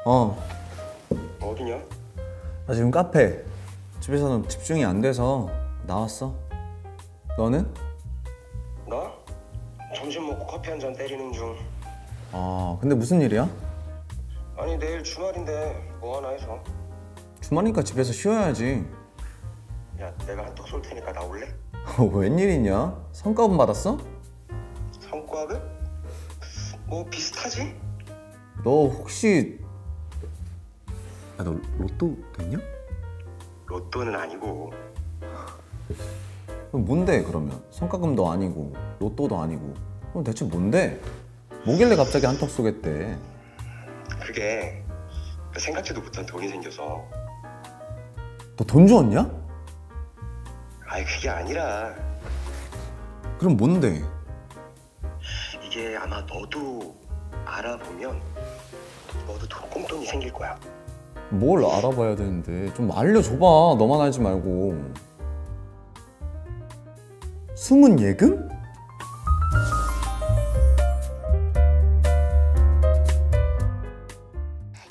어, 어디냐? 나 지금 카페. 집에서는 집중이 안 돼서 나왔어. 너는? 나? 점심 먹고 커피 한 잔 때리는 중. 아, 근데 무슨 일이야? 아니 내일 주말인데 뭐 하나 해서. 주말이니까 집에서 쉬어야지. 야 내가 한턱 쏠 테니까 나올래? 웬일이냐? 성과급 받았어? 성과급? 뭐 비슷하지? 너 혹시... 야, 너 로또 됐냐? 로또는 아니고. 그럼 뭔데 그러면? 성과급도 아니고 로또도 아니고 그럼 대체 뭔데? 뭐길래 갑자기 한턱 쏘겠대? 그게 생각지도 못한 돈이 생겨서. 너 돈 주었냐? 아이 그게 아니라 그럼 뭔데? 이게 아마 너도 알아보면 너도 꽁돈이 생길 거야. 뭘 알아봐야 되는데 좀 알려줘봐. 너만 알지 말고. 숨은 예금?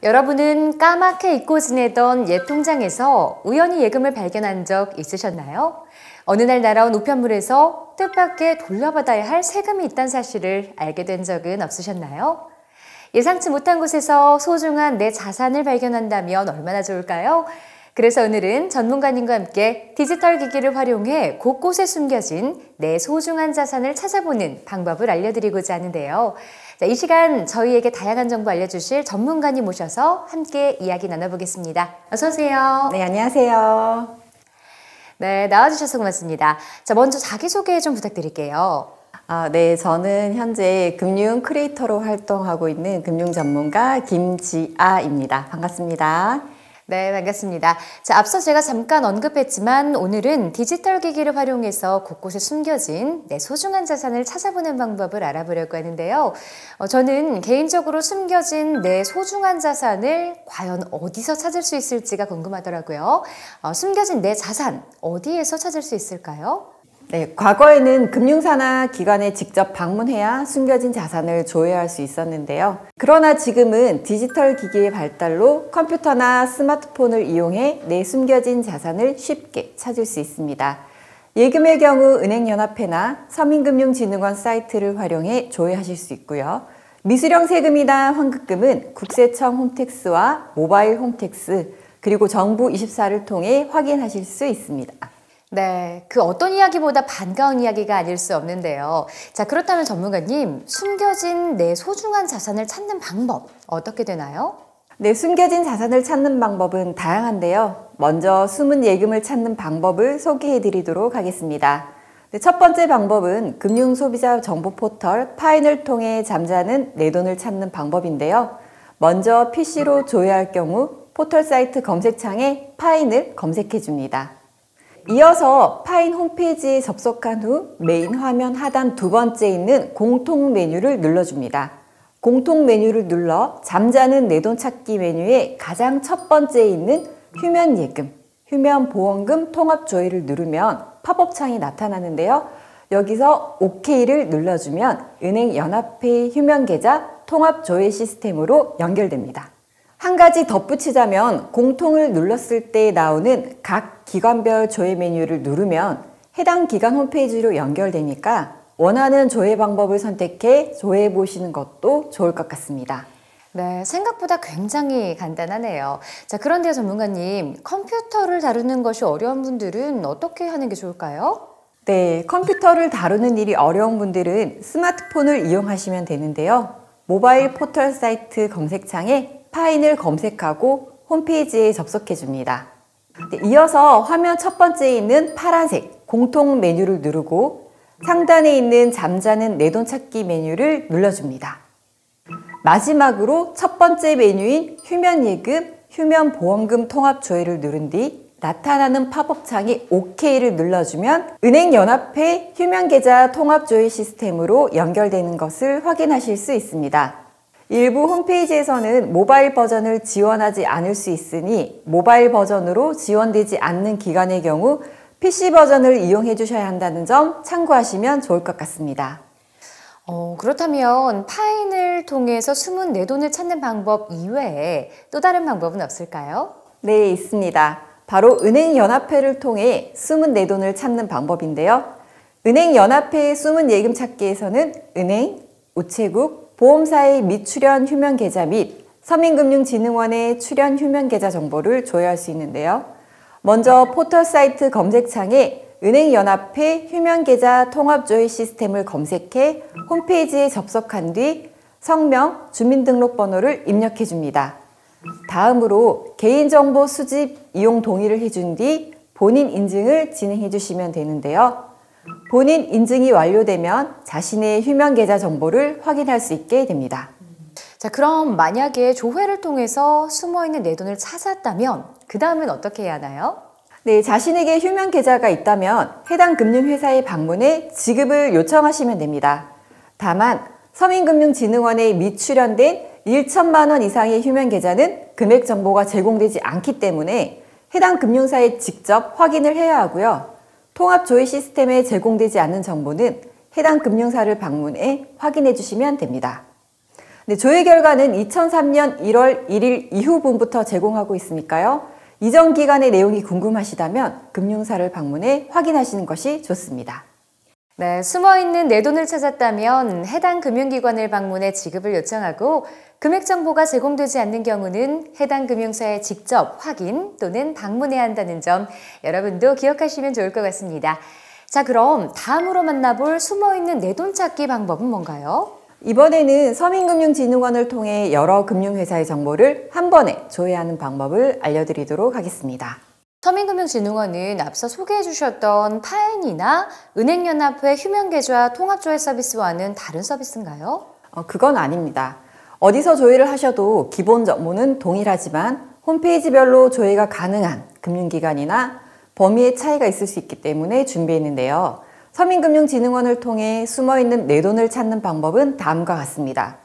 여러분은 까맣게 잊고 지내던 옛 통장에서 우연히 예금을 발견한 적 있으셨나요? 어느 날 날아온 우편물에서 뜻밖의 돌려받아야 할 세금이 있다는 사실을 알게 된 적은 없으셨나요? 예상치 못한 곳에서 소중한 내 자산을 발견한다면 얼마나 좋을까요? 그래서 오늘은 전문가님과 함께 디지털 기기를 활용해 곳곳에 숨겨진 내 소중한 자산을 찾아보는 방법을 알려드리고자 하는데요. 자, 이 시간 저희에게 다양한 정보 알려주실 전문가님 모셔서 함께 이야기 나눠보겠습니다. 어서 오세요. 네, 안녕하세요. 네, 나와주셔서 고맙습니다. 자, 먼저 자기소개 좀 부탁드릴게요. 네, 저는 현재 금융 크리에이터로 활동하고 있는 금융 전문가 김지아입니다. 반갑습니다. 네, 반갑습니다. 자, 앞서 제가 잠깐 언급했지만 오늘은 디지털 기기를 활용해서 곳곳에 숨겨진 내 소중한 자산을 찾아보는 방법을 알아보려고 하는데요. 저는 개인적으로 숨겨진 내 소중한 자산을 과연 어디서 찾을 수 있을지가 궁금하더라고요. 숨겨진 내 자산, 어디에서 찾을 수 있을까요? 네, 과거에는 금융사나 기관에 직접 방문해야 숨겨진 자산을 조회할 수 있었는데요. 그러나 지금은 디지털 기기의 발달로 컴퓨터나 스마트폰을 이용해 내 숨겨진 자산을 쉽게 찾을 수 있습니다. 예금의 경우 은행연합회나 서민금융진흥원 사이트를 활용해 조회하실 수 있고요. 미수령 세금이나 환급금은 국세청 홈택스와 모바일 홈택스, 그리고 정부24를 통해 확인하실 수 있습니다. 네, 그 어떤 이야기보다 반가운 이야기가 아닐 수 없는데요. 자, 그렇다면 전문가님, 숨겨진 내 소중한 자산을 찾는 방법 어떻게 되나요? 네, 숨겨진 자산을 찾는 방법은 다양한데요. 먼저 숨은 예금을 찾는 방법을 소개해 드리도록 하겠습니다. 네, 첫 번째 방법은 금융소비자 정보 포털 파인을 통해 잠자는 내 돈을 찾는 방법인데요. 먼저 PC로 조회할 경우 포털 사이트 검색창에 파인을 검색해 줍니다. 이어서 파인 홈페이지에 접속한 후 메인 화면 하단 두 번째에 있는 공통 메뉴를 눌러줍니다. 공통 메뉴를 눌러 잠자는 내 돈 찾기 메뉴의 가장 첫 번째에 있는 휴면 예금, 휴면 보험금 통합 조회를 누르면 팝업 창이 나타나는데요. 여기서 OK를 눌러주면 은행 연합회 휴면 계좌 통합 조회 시스템으로 연결됩니다. 한 가지 덧붙이자면 공통을 눌렀을 때 나오는 각 기관별 조회 메뉴를 누르면 해당 기관 홈페이지로 연결되니까 원하는 조회 방법을 선택해 조회해 보시는 것도 좋을 것 같습니다. 네, 생각보다 굉장히 간단하네요. 자, 그런데요, 전문가님, 컴퓨터를 다루는 것이 어려운 분들은 어떻게 하는 게 좋을까요? 네, 컴퓨터를 다루는 일이 어려운 분들은 스마트폰을 이용하시면 되는데요. 모바일 포털 사이트 검색창에 파인을 검색하고 홈페이지에 접속해 줍니다. 이어서 화면 첫 번째에 있는 파란색 공통 메뉴를 누르고 상단에 있는 잠자는 내 돈 찾기 메뉴를 눌러줍니다. 마지막으로 첫 번째 메뉴인 휴면 예금, 휴면 보험금 통합 조회를 누른 뒤 나타나는 팝업 창에 OK를 눌러주면 은행연합회 휴면 계좌 통합 조회 시스템으로 연결되는 것을 확인하실 수 있습니다. 일부 홈페이지에서는 모바일 버전을 지원하지 않을 수 있으니 모바일 버전으로 지원되지 않는 기간의 경우 PC 버전을 이용해 주셔야 한다는 점 참고하시면 좋을 것 같습니다. 그렇다면 파인을 통해서 숨은 내 돈을 찾는 방법 이외에 또 다른 방법은 없을까요? 네, 있습니다. 바로 은행연합회를 통해 숨은 내 돈을 찾는 방법인데요. 은행연합회의 숨은 예금 찾기에서는 은행, 우체국, 보험사의 미출연 휴면 계좌 및 서민금융진흥원의 출연 휴면 계좌 정보를 조회할 수 있는데요. 먼저 포털 사이트 검색창에 은행연합회 휴면계좌 통합조회 시스템을 검색해 홈페이지에 접속한 뒤 성명, 주민등록번호를 입력해 줍니다. 다음으로 개인정보 수집 이용 동의를 해준 뒤 본인 인증을 진행해 주시면 되는데요. 본인 인증이 완료되면 자신의 휴면계좌 정보를 확인할 수 있게 됩니다. 자, 그럼 만약에 조회를 통해서 숨어있는 내 돈을 찾았다면 그 다음은 어떻게 해야 하나요? 네, 자신에게 휴면 계좌가 있다면 해당 금융회사에 방문해 지급을 요청하시면 됩니다. 다만 서민금융진흥원에 미출연된 1천만 원 이상의 휴면 계좌는 금액 정보가 제공되지 않기 때문에 해당 금융사에 직접 확인을 해야 하고요. 통합조회 시스템에 제공되지 않는 정보는 해당 금융사를 방문해 확인해 주시면 됩니다. 네, 조회 결과는 2003년 1월 1일 이후분부터 제공하고 있으니까요. 이전 기간의 내용이 궁금하시다면 금융사를 방문해 확인하시는 것이 좋습니다. 네, 숨어있는 내 돈을 찾았다면 해당 금융기관을 방문해 지급을 요청하고 금액 정보가 제공되지 않는 경우는 해당 금융사에 직접 확인 또는 방문해야 한다는 점 여러분도 기억하시면 좋을 것 같습니다. 자, 그럼 다음으로 만나볼 숨어있는 내 돈 찾기 방법은 뭔가요? 이번에는 서민금융진흥원을 통해 여러 금융회사의 정보를 한 번에 조회하는 방법을 알려드리도록 하겠습니다. 서민금융진흥원은 앞서 소개해 주셨던 파인이나 은행연합회 휴면계좌 통합조회 서비스와는 다른 서비스인가요? 그건 아닙니다. 어디서 조회를 하셔도 기본 정보는 동일하지만 홈페이지별로 조회가 가능한 금융기관이나 범위의 차이가 있을 수 있기 때문에 준비했는데요. 서민금융진흥원을 통해 숨어있는 내 돈을 찾는 방법은 다음과 같습니다.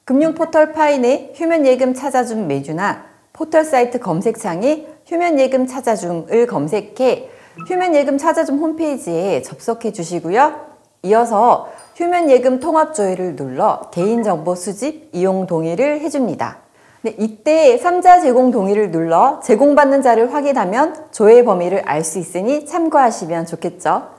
금융포털 파인의 휴면예금 찾아줌 메뉴나 포털 사이트 검색창에 휴면예금 찾아줌을 검색해 휴면예금 찾아줌 홈페이지에 접속해 주시고요. 이어서 휴면예금 통합조회를 눌러 개인정보 수집 이용 동의를 해줍니다. 네, 이때 3자 제공 동의를 눌러 제공받는 자를 확인하면 조회 범위를 알 수 있으니 참고하시면 좋겠죠.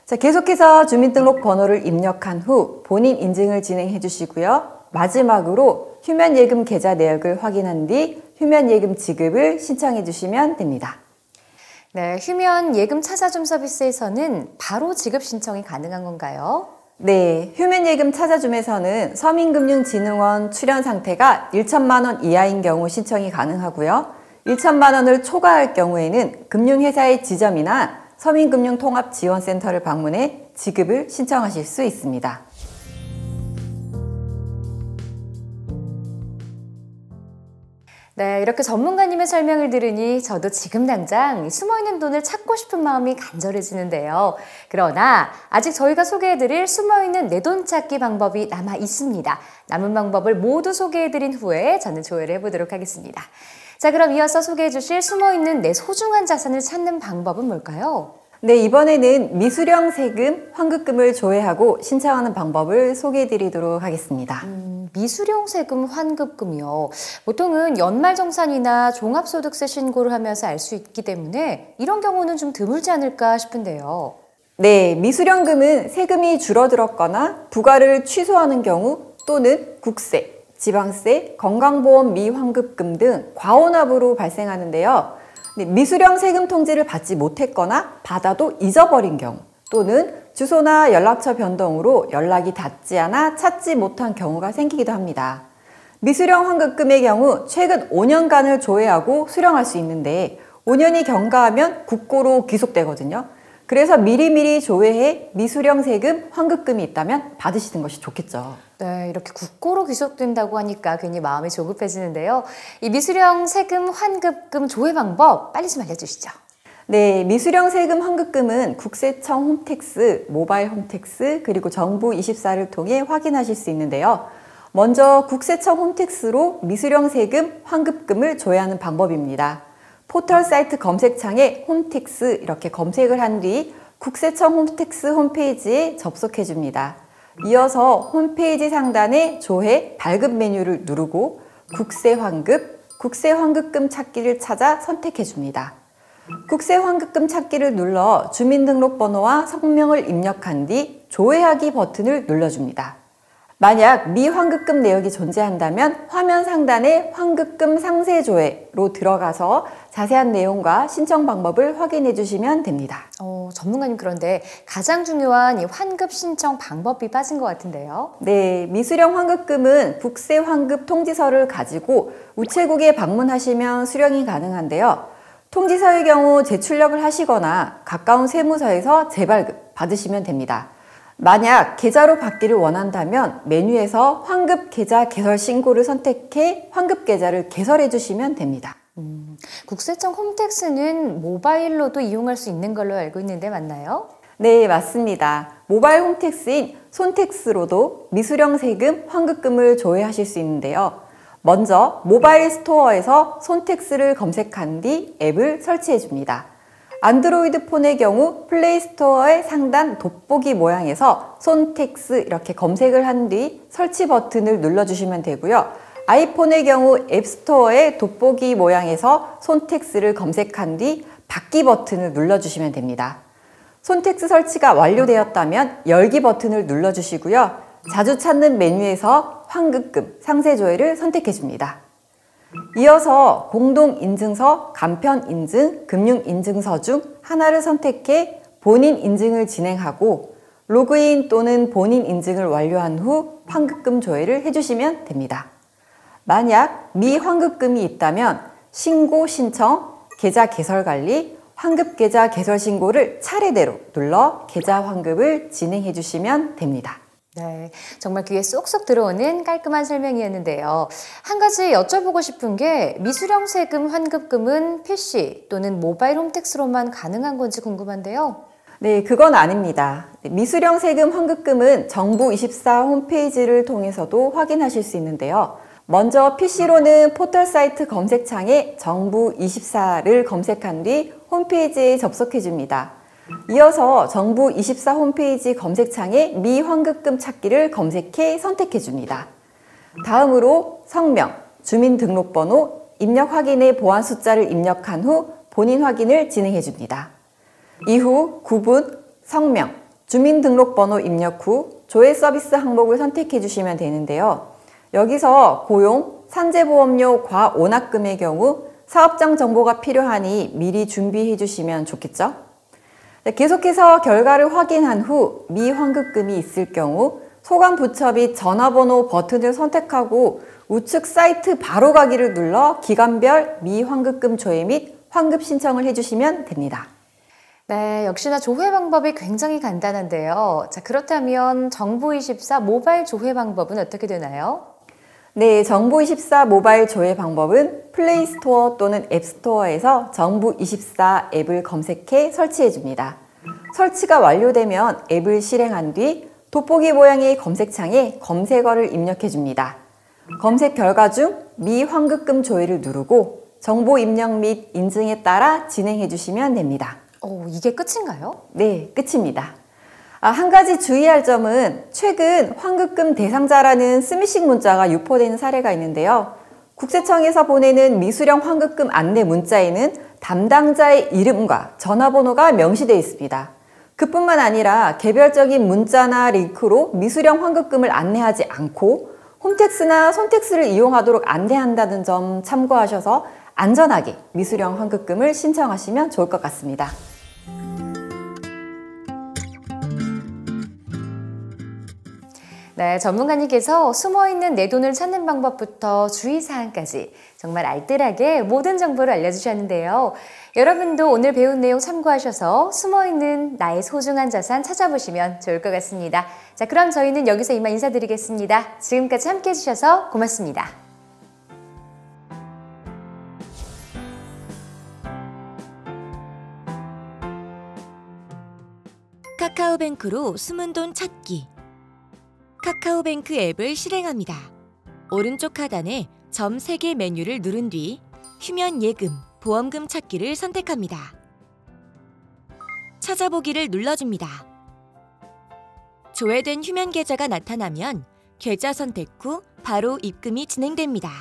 자, 계속해서 주민등록 번호를 입력한 후 본인 인증을 진행해 주시고요. 마지막으로 휴면예금 계좌 내역을 확인한 뒤 휴면예금 지급을 신청해 주시면 됩니다. 네, 휴면예금 찾아줌 서비스에서는 바로 지급 신청이 가능한 건가요? 네, 휴면예금 찾아줌에서는 서민금융진흥원 출연 상태가 1천만 원 이하인 경우 신청이 가능하고요. 1천만 원을 초과할 경우에는 금융회사의 지점이나 서민금융통합지원센터를 방문해 지급을 신청하실 수 있습니다. 네, 이렇게 전문가님의 설명을 들으니 저도 지금 당장 숨어있는 돈을 찾고 싶은 마음이 간절해지는데요. 그러나 아직 저희가 소개해드릴 숨어있는 내 돈 찾기 방법이 남아 있습니다. 남은 방법을 모두 소개해드린 후에 저는 조회를 해보도록 하겠습니다. 자, 그럼 이어서 소개해 주실 숨어있는 내 소중한 자산을 찾는 방법은 뭘까요? 네, 이번에는 미수령 세금, 환급금을 조회하고 신청하는 방법을 소개해 드리도록 하겠습니다. 미수령 세금 환급금이요. 보통은 연말정산이나 종합소득세 신고를 하면서 알 수 있기 때문에 이런 경우는 좀 드물지 않을까 싶은데요. 네, 미수령금은 세금이 줄어들었거나 부과를 취소하는 경우 또는 국세, 지방세, 건강보험 미환급금 등 과혼합으로 발생하는데요. 미수령 세금 통지를 받지 못했거나 받아도 잊어버린 경우 또는 주소나 연락처 변동으로 연락이 닿지 않아 찾지 못한 경우가 생기기도 합니다. 미수령 환급금의 경우 최근 5년간을 조회하고 수령할 수 있는데 5년이 경과하면 국고로 귀속되거든요. 그래서 미리미리 조회해 미수령 세금 환급금이 있다면 받으시는 것이 좋겠죠. 네, 이렇게 국고로 귀속된다고 하니까 괜히 마음이 조급해지는데요. 이 미수령 세금 환급금 조회 방법 빨리 좀 알려주시죠. 네, 미수령 세금 환급금은 국세청 홈택스, 모바일 홈택스, 그리고 정부 24를 통해 확인하실 수 있는데요. 먼저 국세청 홈택스로 미수령 세금 환급금을 조회하는 방법입니다. 포털 사이트 검색창에 홈택스 이렇게 검색을 한 뒤 국세청 홈택스 홈페이지에 접속해 줍니다. 이어서 홈페이지 상단의 조회, 발급 메뉴를 누르고 국세환급, 국세환급금 찾기를 찾아 선택해 줍니다. 국세환급금 찾기를 눌러 주민등록번호와 성명을 입력한 뒤 조회하기 버튼을 눌러줍니다. 만약 미환급금 내역이 존재한다면 화면 상단의 환급금 상세조회로 들어가서 자세한 내용과 신청 방법을 확인해 주시면 됩니다. 전문가님, 그런데 가장 중요한 이 환급 신청 방법이 빠진 것 같은데요. 네, 미수령 환급금은 국세환급 통지서를 가지고 우체국에 방문하시면 수령이 가능한데요. 통지서의 경우 재출력을 하시거나 가까운 세무서에서 재발급 받으시면 됩니다. 만약 계좌로 받기를 원한다면 메뉴에서 환급 계좌 개설 신고를 선택해 환급 계좌를 개설해 주시면 됩니다. 국세청 홈택스는 모바일로도 이용할 수 있는 걸로 알고 있는데 맞나요? 네, 맞습니다. 모바일 홈택스인 손택스로도 미수령 세금, 환급금을 조회하실 수 있는데요. 먼저 모바일 스토어에서 손택스를 검색한 뒤 앱을 설치해 줍니다. 안드로이드 폰의 경우 플레이스토어의 상단 돋보기 모양에서 손택스 이렇게 검색을 한 뒤 설치 버튼을 눌러주시면 되고요. 아이폰의 경우 앱스토어의 돋보기 모양에서 손택스를 검색한 뒤 받기 버튼을 눌러주시면 됩니다. 손택스 설치가 완료되었다면 열기 버튼을 눌러주시고요. 자주 찾는 메뉴에서 환급금, 상세조회를 선택해 줍니다. 이어서 공동인증서, 간편인증, 금융인증서 중 하나를 선택해 본인 인증을 진행하고 로그인 또는 본인 인증을 완료한 후 환급금 조회를 해주시면 됩니다. 만약 미환급금이 있다면 신고 신청, 계좌 개설 관리, 환급계좌 개설 신고를 차례대로 눌러 계좌 환급을 진행해 주시면 됩니다. 네, 정말 귀에 쏙쏙 들어오는 깔끔한 설명이었는데요. 한 가지 여쭤보고 싶은 게 미수령 세금 환급금은 PC 또는 모바일 홈택스로만 가능한 건지 궁금한데요. 네, 그건 아닙니다. 미수령 세금 환급금은 정부24 홈페이지를 통해서도 확인하실 수 있는데요. 먼저 PC로는 포털 사이트 검색창에 정부24를 검색한 뒤 홈페이지에 접속해 줍니다. 이어서 정부24 홈페이지 검색창에 미환급금 찾기를 검색해 선택해 줍니다. 다음으로 성명, 주민등록번호, 입력 확인의 보안 숫자를 입력한 후 본인 확인을 진행해 줍니다. 이후 구분, 성명, 주민등록번호 입력 후 조회 서비스 항목을 선택해 주시면 되는데요. 여기서 고용, 산재보험료 과원학금의 경우 사업장 정보가 필요하니 미리 준비해 주시면 좋겠죠? 계속해서 결과를 확인한 후 미환급금이 있을 경우 소관부처 및 전화번호 버튼을 선택하고 우측 사이트 바로 가기를 눌러 기간별 미환급금 조회 및 환급 신청을 해주시면 됩니다. 네, 역시나 조회 방법이 굉장히 간단한데요. 자, 그렇다면 정부24 모바일 조회 방법은 어떻게 되나요? 네, 정부24 모바일 조회 방법은 플레이스토어 또는 앱스토어에서 정부24 앱을 검색해 설치해 줍니다. 설치가 완료되면 앱을 실행한 뒤 돋보기 모양의 검색창에 검색어를 입력해 줍니다. 검색 결과 중 미환급금 조회를 누르고 정보 입력 및 인증에 따라 진행해 주시면 됩니다. 이게 끝인가요? 네, 끝입니다. 한 가지 주의할 점은 최근 환급금 대상자라는 스미싱 문자가 유포되는 사례가 있는데요. 국세청에서 보내는 미수령 환급금 안내 문자에는 담당자의 이름과 전화번호가 명시되어 있습니다. 그뿐만 아니라 개별적인 문자나 링크로 미수령 환급금을 안내하지 않고 홈택스나 손택스를 이용하도록 안내한다는 점 참고하셔서 안전하게 미수령 환급금을 신청하시면 좋을 것 같습니다. 네, 전문가님께서 숨어있는 내 돈을 찾는 방법부터 주의사항까지 정말 알뜰하게 모든 정보를 알려주셨는데요. 여러분도 오늘 배운 내용 참고하셔서 숨어있는 나의 소중한 자산 찾아보시면 좋을 것 같습니다. 자, 그럼 저희는 여기서 이만 인사드리겠습니다. 지금까지 함께해 주셔서 고맙습니다. 카카오뱅크로 숨은 돈 찾기. 카카오뱅크 앱을 실행합니다. 오른쪽 하단에 점 3개 메뉴를 누른 뒤 휴면 예금, 보험금 찾기를 선택합니다. 찾아보기를 눌러줍니다. 조회된 휴면 계좌가 나타나면 계좌 선택 후 바로 입금이 진행됩니다.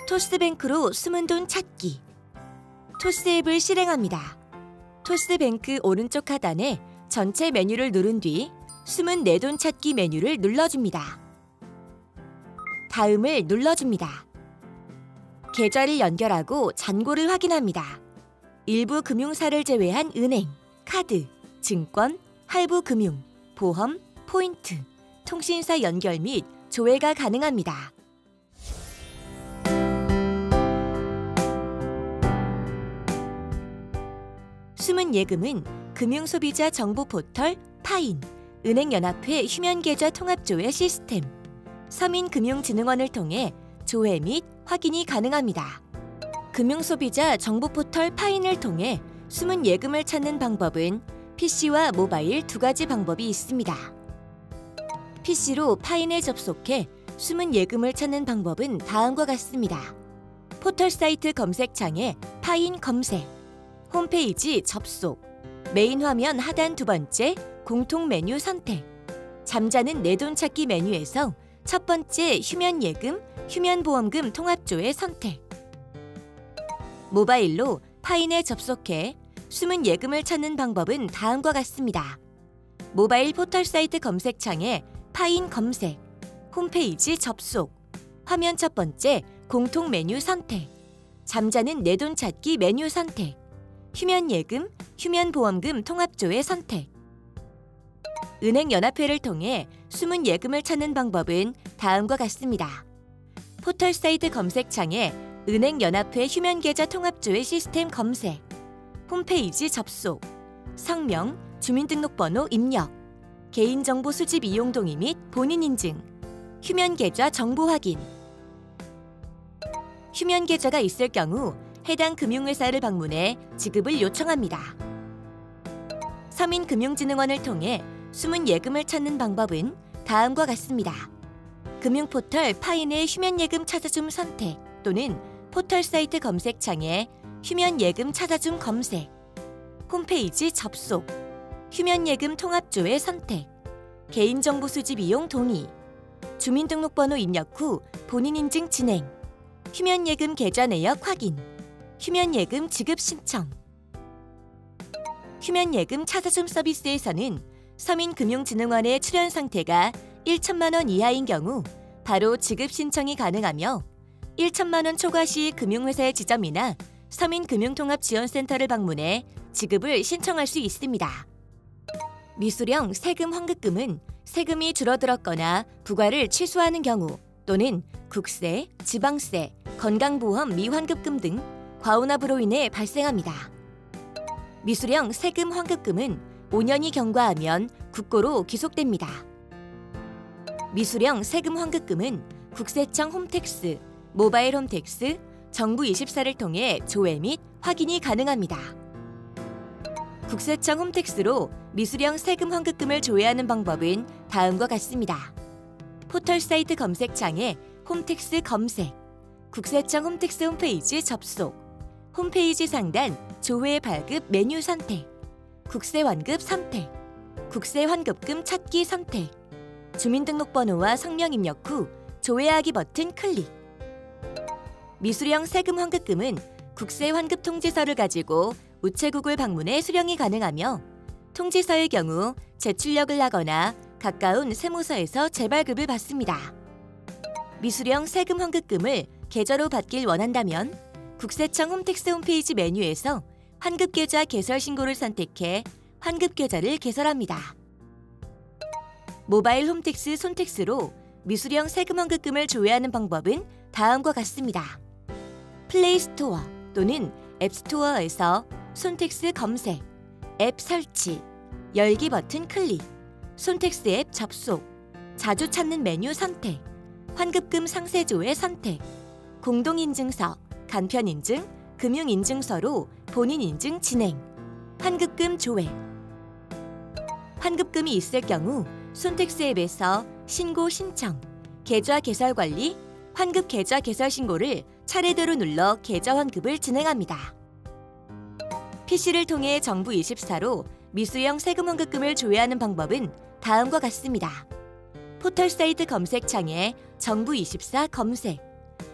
토스뱅크로 숨은 돈 찾기. 토스 앱을 실행합니다. 토스뱅크 오른쪽 하단에 전체 메뉴를 누른 뒤 숨은 내 돈 찾기 메뉴를 눌러줍니다. 다음을 눌러줍니다. 계좌를 연결하고 잔고를 확인합니다. 일부 금융사를 제외한 은행, 카드, 증권, 할부금융, 보험, 포인트, 통신사 연결 및 조회가 가능합니다. 숨은 예금은 금융소비자 정보 포털 파인, 은행연합회 휴면계좌 통합조회 시스템, 서민금융진흥원을 통해 조회 및 확인이 가능합니다. 금융소비자 정보 포털 파인을 통해 숨은 예금을 찾는 방법은 PC와 모바일 두 가지 방법이 있습니다. PC로 파인에 접속해 숨은 예금을 찾는 방법은 다음과 같습니다. 포털 사이트 검색창에 파인 검색, 홈페이지 접속, 메인 화면 하단 두 번째 공통 메뉴 선택, 잠자는 내 돈 찾기 메뉴에서 첫 번째 휴면 예금, 휴면 보험금 통합조회 선택. 모바일로 파인에 접속해 숨은 예금을 찾는 방법은 다음과 같습니다. 모바일 포털 사이트 검색창에 파인 검색, 홈페이지 접속, 화면 첫 번째 공통 메뉴 선택, 잠자는 내 돈 찾기 메뉴 선택, 휴면 예금, 휴면 보험금 통합조회 선택. 은행연합회를 통해 숨은 예금을 찾는 방법은 다음과 같습니다. 포털 사이트 검색창에 은행연합회 휴면계좌 통합조회 시스템 검색, 홈페이지 접속, 성명, 주민등록번호 입력, 개인정보 수집 이용 동의 및 본인 인증, 휴면계좌 정보 확인. 휴면계좌가 있을 경우 해당 금융회사를 방문해 지급을 요청합니다. 서민금융진흥원을 통해 숨은 예금을 찾는 방법은 다음과 같습니다. 금융포털 파인의 휴면예금 찾아줌 선택 또는 포털 사이트 검색창에 휴면예금 찾아줌 검색, 홈페이지 접속, 휴면예금 통합조회 선택, 개인정보 수집 이용 동의, 주민등록번호 입력 후 본인 인증 진행, 휴면예금 계좌 내역 확인, 휴면예금 지급 신청. 휴면예금 찾아줌 서비스에서는 서민금융진흥원의 출연 상태가 1천만 원 이하인 경우 바로 지급 신청이 가능하며 1천만 원 초과 시 금융회사의 지점이나 서민금융통합지원센터를 방문해 지급을 신청할 수 있습니다. 미수령 세금 환급금은 세금이 줄어들었거나 부과를 취소하는 경우 또는 국세, 지방세, 건강보험 미환급금 등 과온압으로 인해 발생합니다. 미수령 세금 환급금은 5년이 경과하면 국고로 기속됩니다. 미수령 세금 환급금은 국세청 홈택스, 모바일 홈택스, 정부24를 통해 조회 및 확인이 가능합니다. 국세청 홈택스로 미수령 세금 환급금을 조회하는 방법은 다음과 같습니다. 포털 사이트 검색창에 홈택스 검색, 국세청 홈택스 홈페이지 접속, 홈페이지 상단 조회 발급 메뉴 선택, 국세환급 선택, 국세환급금 찾기 선택, 주민등록번호와 성명 입력 후 조회하기 버튼 클릭. 미수령 세금 환급금은 국세환급 통지서를 가지고 우체국을 방문해 수령이 가능하며 통지서의 경우 제출력을 하거나 가까운 세무서에서 재발급을 받습니다. 미수령 세금 환급금을 계좌로 받길 원한다면 국세청 홈택스 홈페이지 메뉴에서 환급계좌 개설 신고를 선택해 환급계좌를 개설합니다. 모바일 홈택스 손택스로 미수령 세금 환급금을 조회하는 방법은 다음과 같습니다. 플레이스토어 또는 앱스토어에서 손택스 검색, 앱 설치, 열기 버튼 클릭, 손택스 앱 접속, 자주 찾는 메뉴 선택, 환급금 상세 조회 선택, 공동인증서, 간편인증, 금융인증서로 본인 인증 진행, 환급금 조회. 환급금이 있을 경우 손택스 앱에서 신고 신청, 계좌 개설 관리, 환급 계좌 개설 신고를 차례대로 눌러 계좌 환급을 진행합니다. PC를 통해 정부24로 미수령 세금 환급금을 조회하는 방법은 다음과 같습니다. 포털 사이트 검색창에 정부24 검색,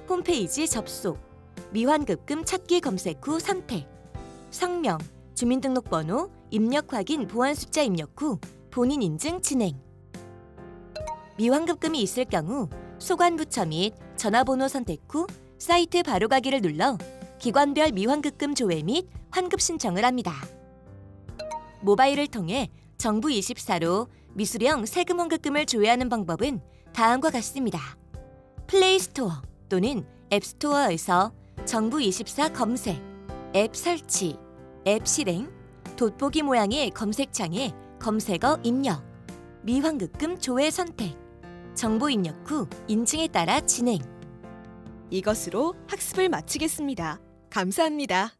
홈페이지 접속, 미환급금 찾기 검색 후 선택, 성명, 주민등록번호, 입력 확인, 보안 숫자 입력 후 본인 인증 진행. 미환급금이 있을 경우 소관부처 및 전화번호 선택 후 사이트 바로가기를 눌러 기관별 미환급금 조회 및 환급 신청을 합니다. 모바일을 통해 정부24로 미수령 세금 환급금을 조회하는 방법은 다음과 같습니다. 플레이스토어 또는 앱스토어에서 정부24 검색, 앱 설치, 앱 실행, 돋보기 모양의 검색창에 검색어 입력, 미환급금 조회 선택, 정보 입력 후 인증에 따라 진행. 이것으로 학습을 마치겠습니다. 감사합니다.